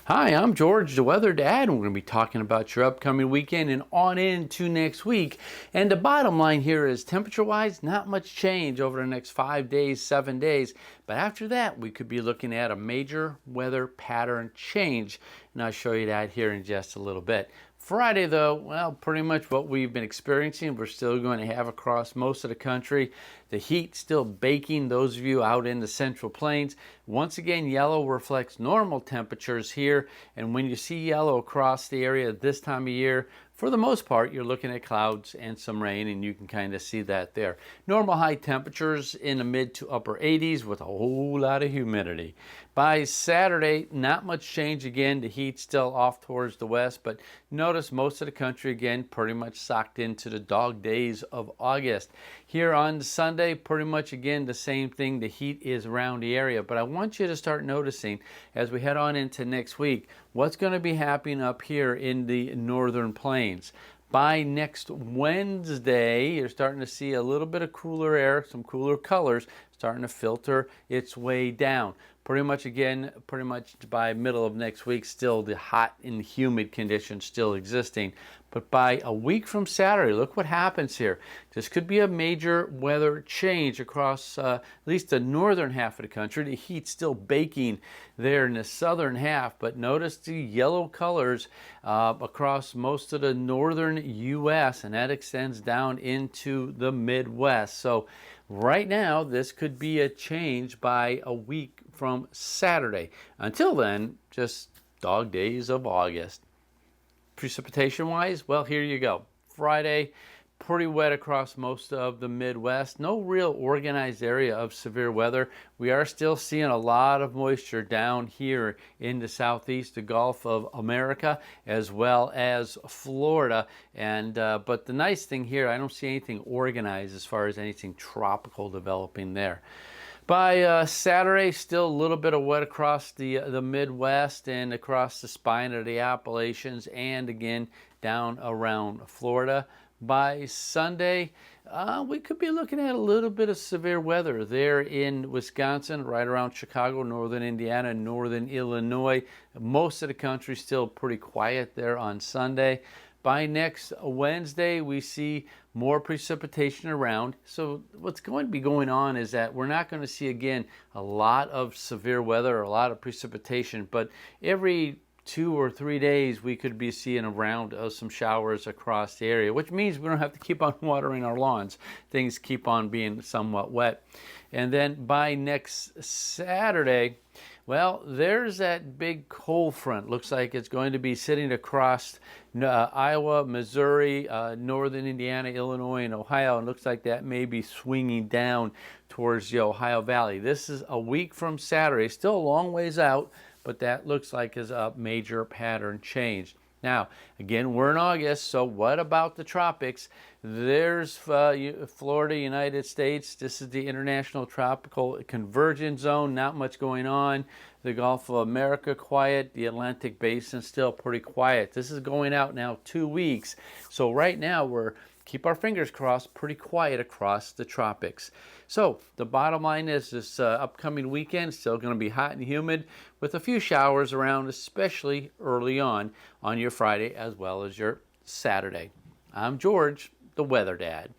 Hi, I'm George, the Weather Dad, and we're going to be talking about your upcoming weekend and on into next week. And the bottom line here is temperature-wise, not much change over the next 5 days, 7 days. But after that, we could be looking at a major weather pattern change. And I'll show you that here in just a little bit. Friday, though, well, pretty much what we've been experiencing, we're still going to have across most of the country. The heat still baking those of you out in the Central Plains. Once again, yellow reflects normal temperatures here. And when you see yellow across the area this time of year, for the most part, you're looking at clouds and some rain, and you can kind of see that there. Normal high temperatures in the mid to upper 80s with a whole lot of humidity. By Saturday, not much change again. The heat still off towards the west, but notice most of the country again pretty much socked into the dog days of August. Here on Sunday, pretty much again the same thing. The heat is around the area, but I want you to start noticing as we head on into next week what's going to be happening up here in the northern plains. By next Wednesday, you're starting to see a little bit of cooler air, some cooler colors starting to filter its way down. Pretty much by middle of next week, still the hot and humid conditions still existing. But by a week from Saturday, look what happens here. This could be a major weather change across at least the northern half of the country. The heat's still baking there in the southern half, but notice the yellow colors across most of the northern U.S., and that extends down into the Midwest. So right now, this could be a change by a week from Saturday. Until then, just dog days of August. Precipitation wise, well, here you go. Friday, pretty wet across most of the Midwest. No real organized area of severe weather. We are still seeing a lot of moisture down here in the southeast, the Gulf of America, as well as Florida. And but the nice thing here, I don't see anything organized as far as anything tropical developing there. By Saturday, still a little bit of wet across the Midwest and across the spine of the Appalachians, and again down around Florida. By Sunday, we could be looking at a little bit of severe weather there in Wisconsin, right around Chicago, northern Indiana, northern Illinois. Most of the country still pretty quiet there on Sunday. By next Wednesday, we see more precipitation around. So what's going to be going on is that we're not going to see, again, a lot of severe weather or a lot of precipitation, but every 2 or 3 days we could be seeing a round of some showers across the area, which means we don't have to keep on watering our lawns. Things keep on being somewhat wet. And then by next Saturday, well, there's that big cold front. Looks like it's going to be sitting across Iowa, Missouri, northern Indiana, Illinois, and Ohio. And looks like that may be swinging down towards the Ohio Valley. This is a week from Saturday. Still a long ways out, but that looks like is a major pattern change. Now, again, we're in August, so what about the tropics? There's Florida, United States. This is the International Tropical Convergence Zone. Not much going on. The Gulf of America, quiet. The Atlantic Basin, still pretty quiet. This is going out now 2 weeks. So right now, keep our fingers crossed, pretty quiet across the tropics. So the bottom line is this upcoming weekend still going to be hot and humid with a few showers around, especially early on your Friday as well as your Saturday. I'm George, the Weather Dad.